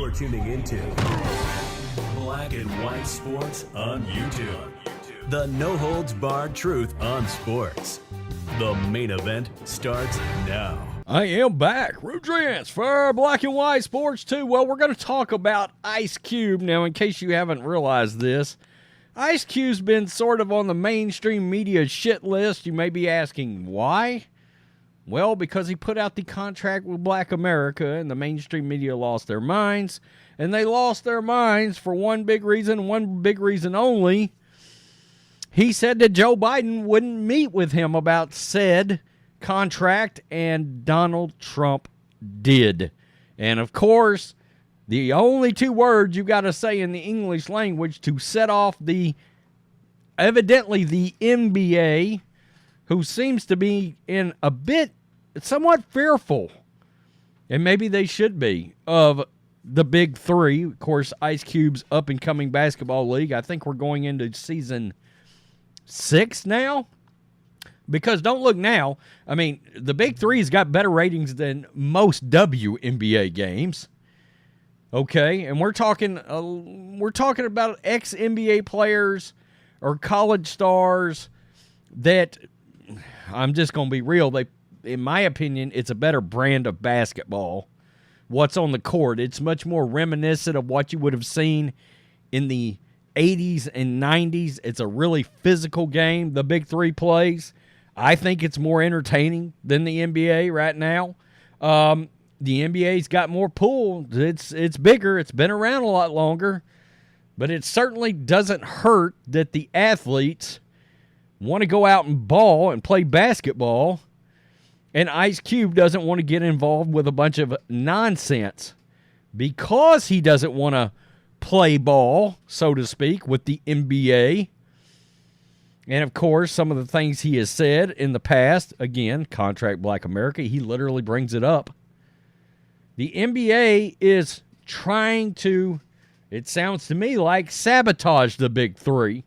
You're tuning into Black and White Sports on YouTube. The no-holds-barred truth on sports. The main event starts now. I am back. Rudrance for Black and White Sports 2. Well, we're going to talk about Ice Cube. Now, in case you haven't realized this, Ice Cube's been sort of on the mainstream media shit list. You may be asking, why? Well, because he put out the contract with Black America, and the mainstream media lost their minds. And they lost their minds for one big reason only. He said that Joe Biden wouldn't meet with him about said contract, and Donald Trump did. And of course, the only two words you got to say in the English language to set off evidently the NBA, who seems to be in a bit, somewhat fearful, and maybe they should be, of the Big Three. Of course, Ice Cube's up-and-coming basketball league. I think we're going into season 6 now. Because don't look now, I mean, the Big Three's got better ratings than most WNBA games. Okay, and we're talking about ex-NBA players or college stars that, I'm just going to be real, in my opinion, it's a better brand of basketball. What's on the court, it's much more reminiscent of what you would have seen in the 80s and 90s. It's a really physical game the Big Three plays. I think it's more entertaining than the NBA right now. The NBA's got more pull. It's bigger. It's been around a lot longer. But it certainly doesn't hurt that the athletes want to go out and ball and play basketball, and Ice Cube doesn't want to get involved with a bunch of nonsense because he doesn't want to play ball, so to speak, with the NBA. And, of course, some of the things he has said in the past, again, contract Black America, he literally brings it up. The NBA is trying to, it sounds to me like, sabotage the Big Three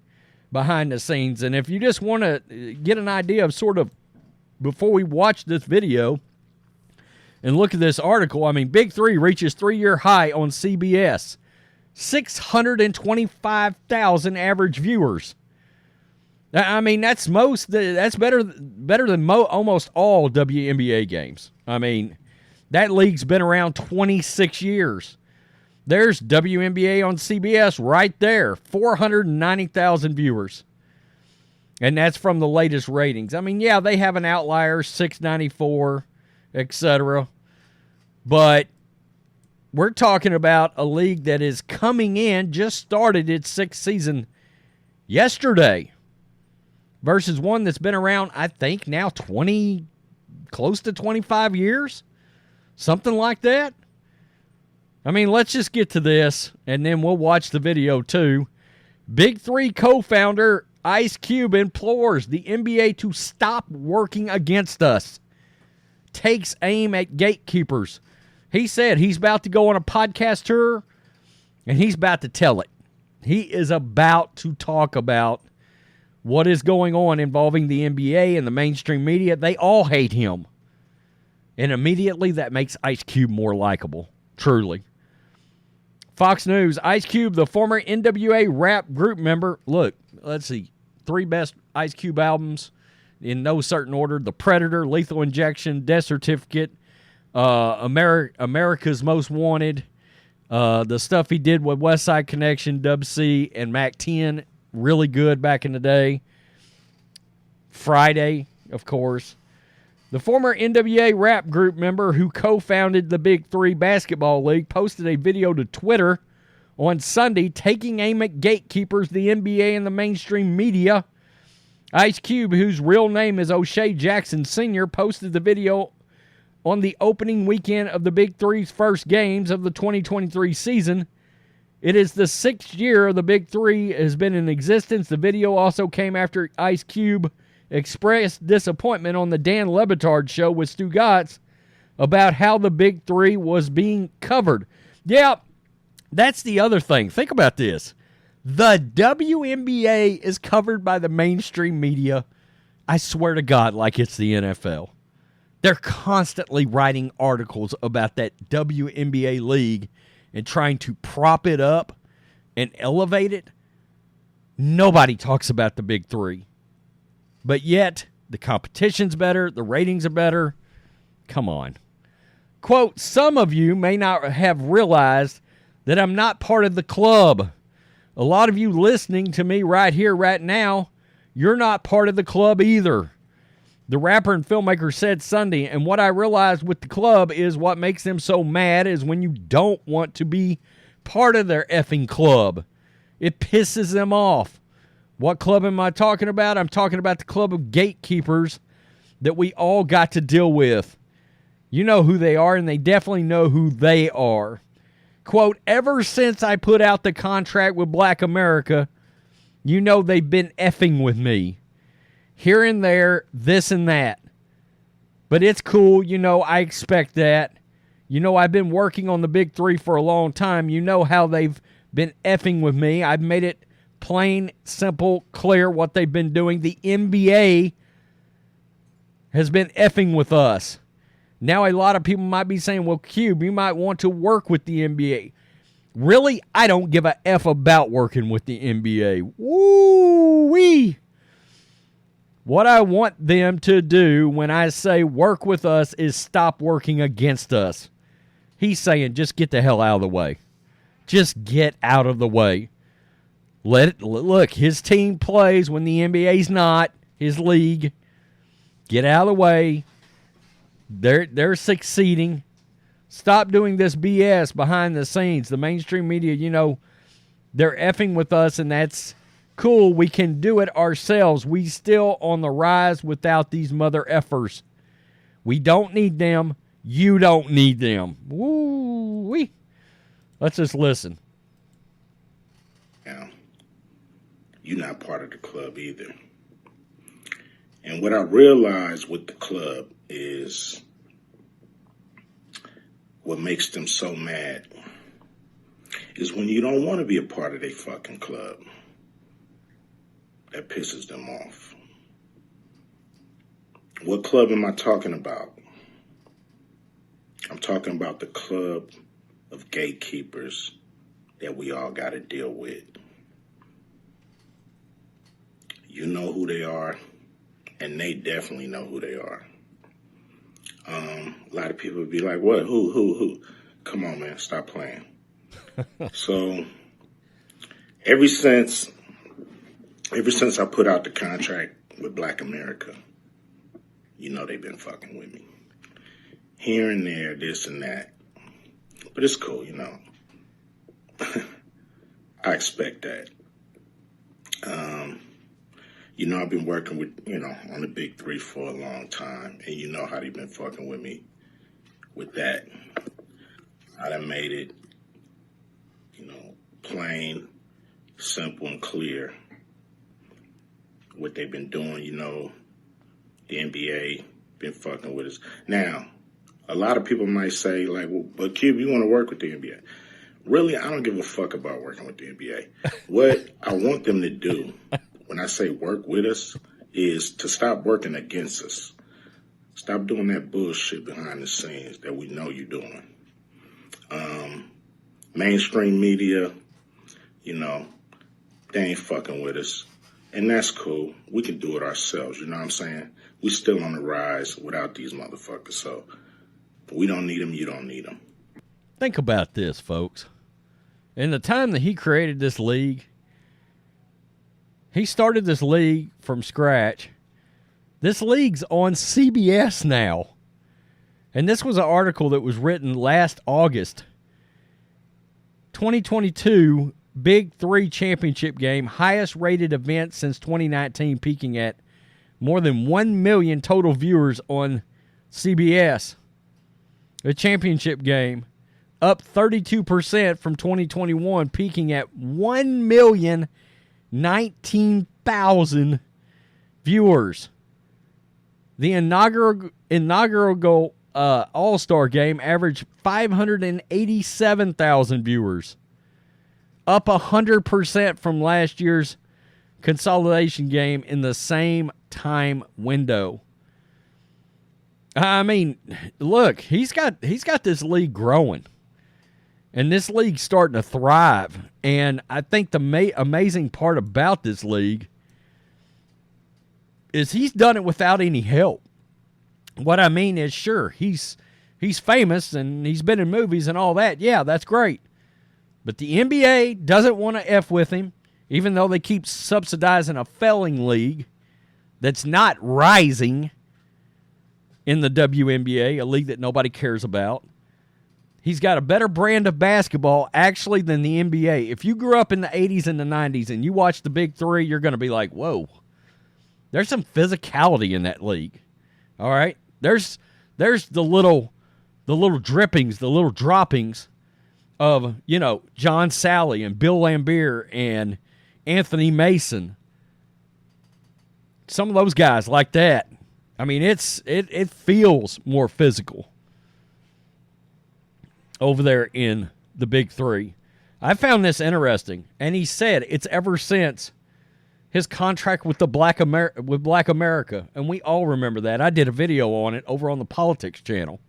behind the scenes. And if you just want to get an idea of sort of, before we watch this video and look at this article, I mean, Big Three reaches 3-year high on CBS. 625,000 average viewers. I mean, that's better than almost all WNBA games. I mean, that league's been around 26 years. There's WNBA on CBS right there, 490,000 viewers. And that's from the latest ratings. I mean, yeah, they have an outlier, 694, etc. But we're talking about a league that is coming in, just started its 6th season yesterday, versus one that's been around, I think, now close to 25 years. Something like that. I mean, let's just get to this, and then we'll watch the video too. Big Three co-founder Ice Cube implores the NBA to stop working against us. Takes aim at gatekeepers. He said he's about to go on a podcast tour, and he's about to tell it. He is about to talk about what is going on involving the NBA and the mainstream media. They all hate him. And immediately that makes Ice Cube more likable. Truly. Fox News, Ice Cube, the former NWA rap group member. Look, let's see. 3 best Ice Cube albums in no certain order. The Predator, Lethal Injection, Death Certificate, America's Most Wanted. The stuff he did with West Side Connection, Dub C, and Mac 10. Really good back in the day. Friday, of course. The former NWA rap group member who co-founded the Big Three Basketball League posted a video to Twitter on Sunday taking aim at gatekeepers, the NBA, and the mainstream media. Ice Cube, whose real name is O'Shea Jackson Sr., posted the video on the opening weekend of the Big Three's first games of the 2023 season. It is the 6th year the Big Three has been in existence. The video also came after Ice Cube expressed disappointment on the Dan Le Batard show with Stu Gatz about how the Big Three was being covered. Yeah, that's the other thing. Think about this. The WNBA is covered by the mainstream media, I swear to God, like it's the NFL. They're constantly writing articles about that WNBA league and trying to prop it up and elevate it, nobody talks about the big three. But yet, the competition's better, the ratings are better. Come on. Quote, some of you may not have realized that I'm not part of the club. A lot of you listening to me right here, right now, you're not part of the club either. The rapper and filmmaker said Sunday, and what I realized with the club is what makes them so mad is when you don't want to be part of their effing club. It pisses them off. What club am I talking about? I'm talking about the club of gatekeepers that we all got to deal with. You know who they are, and they definitely know who they are. Quote, ever since I put out the contract with Black America, you know they've been effing with me. Here and there, this and that. But it's cool, you know, I expect that. You know, I've been working on the big three for a long time. You know how they've been effing with me. I've made it plain, simple, clear what they've been doing. The NBA has been effing with us. Now a lot of people might be saying, well, Cube, you might want to work with the NBA. Really, I don't give a F about working with the NBA. Woo-wee! What I want them to do when I say work with us is stop working against us. He's saying just get the hell out of the way. Just get out of the way. Look, his team plays when the NBA's not, his league. Get out of the way. They're succeeding. Stop doing this BS behind the scenes. The mainstream media, you know, they're effing with us, and that's cool. We can do it ourselves. We still on the rise without these mother effers. We don't need them. You don't need them. Woo-wee. Let's just listen. Now, you're not part of the club either. And what I realized with the club is what makes them so mad is when you don't want to be a part of their fucking club. That pisses them off. What club am I talking about? I'm talking about the club of gatekeepers that we all got to deal with. You know who they are, and they definitely know who they are. A lot of people would be like, what? Who? Come on, man, stop playing. So, ever since I put out the contract with Black America, you know they've been fucking with me. Here and there, this and that. But it's cool, you know. I expect that. You know, I've been working with, you know, on the big three for a long time. And you know how they've been fucking with me with that. I done made it, you know, plain, simple, and clear what they've been doing. You know, the NBA been fucking with us. Now, a lot of people might say, like, well, but Cube, you want to work with the NBA. Really, I don't give a fuck about working with the NBA. What I want them to do, when I say work with us, is to stop working against us. Stop doing that bullshit behind the scenes that we know you're doing. Mainstream media, you know, they ain't fucking with us. And that's cool. We can do it ourselves, you know what I'm saying? We still on the rise without these motherfuckers. So we don't need them, you don't need them. Think about this, folks. In the time that he created this league, he started this league from scratch. This league's on CBS now. And this was an article that was written last August. 2022 Big 3 championship game, highest rated event since 2019, peaking at more than 1 million total viewers on CBS. The championship game, up 32% from 2021, peaking at 1,019,000 viewers. The inaugural All-Star game averaged 587,000 viewers, up 100% from last year's consolidation game in the same time window. I mean, look, he's got this league growing. And this league's starting to thrive. And I think the amazing part about this league is he's done it without any help. What I mean is, sure, he's famous and he's been in movies and all that. Yeah, that's great. But the NBA doesn't want to F with him, even though they keep subsidizing a failing league that's not rising in the WNBA, a league that nobody cares about. He's got a better brand of basketball, actually, than the NBA. If you grew up in the 80s and the 90s and you watch the Big Three, you're going to be like, whoa, there's some physicality in that league. All right? There's the little drippings, the little droppings of, John Sally and Bill Laimbeer and Anthony Mason. Some of those guys like that. I mean, it feels more physical over there in the Big Three. I found this interesting, and he said it's ever since his contract with Black America, and we all remember that. I did a video on it over on the Politics channel.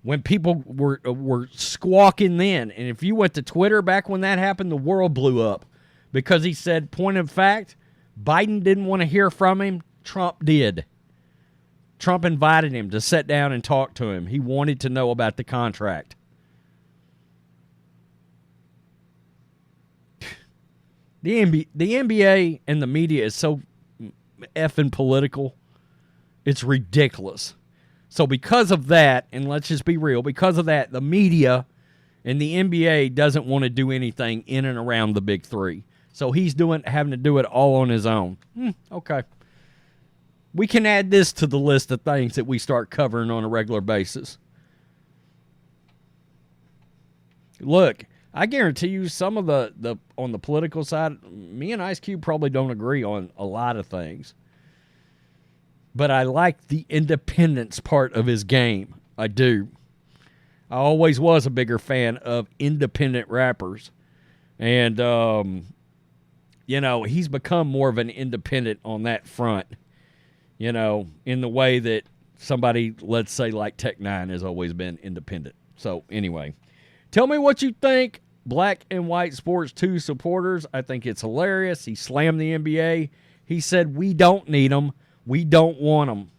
When people were squawking then, and if you went to Twitter back when that happened, the world blew up because he said, point of fact, Biden didn't want to hear from him. Trump did. Trump invited him to sit down and talk to him. He wanted to know about the contract. The NBA and the media is so effing political. It's ridiculous. So because of that, and let's just be real, because of that, the media and the NBA doesn't want to do anything in and around the Big Three. So he's having to do it all on his own. Okay. We can add this to the list of things that we start covering on a regular basis. Look, I guarantee you some of the on the political side, me and Ice Cube probably don't agree on a lot of things. But I like the independence part of his game. I do. I always was a bigger fan of independent rappers. And, he's become more of an independent on that front. In the way that somebody, let's say, like Tech-9 has always been independent. So, anyway, tell me what you think, Black and White Sports 2 supporters. I think it's hilarious. He slammed the NBA. He said, we don't need them. We don't want them.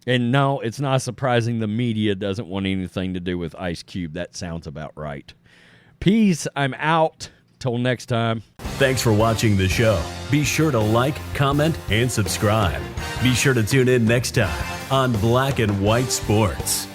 And no, it's not surprising the media doesn't want anything to do with Ice Cube. That sounds about right. Peace. I'm out. Till next time. Thanks for watching the show. Be sure to like, comment, and subscribe. Be sure to tune in next time on Black and White Sports.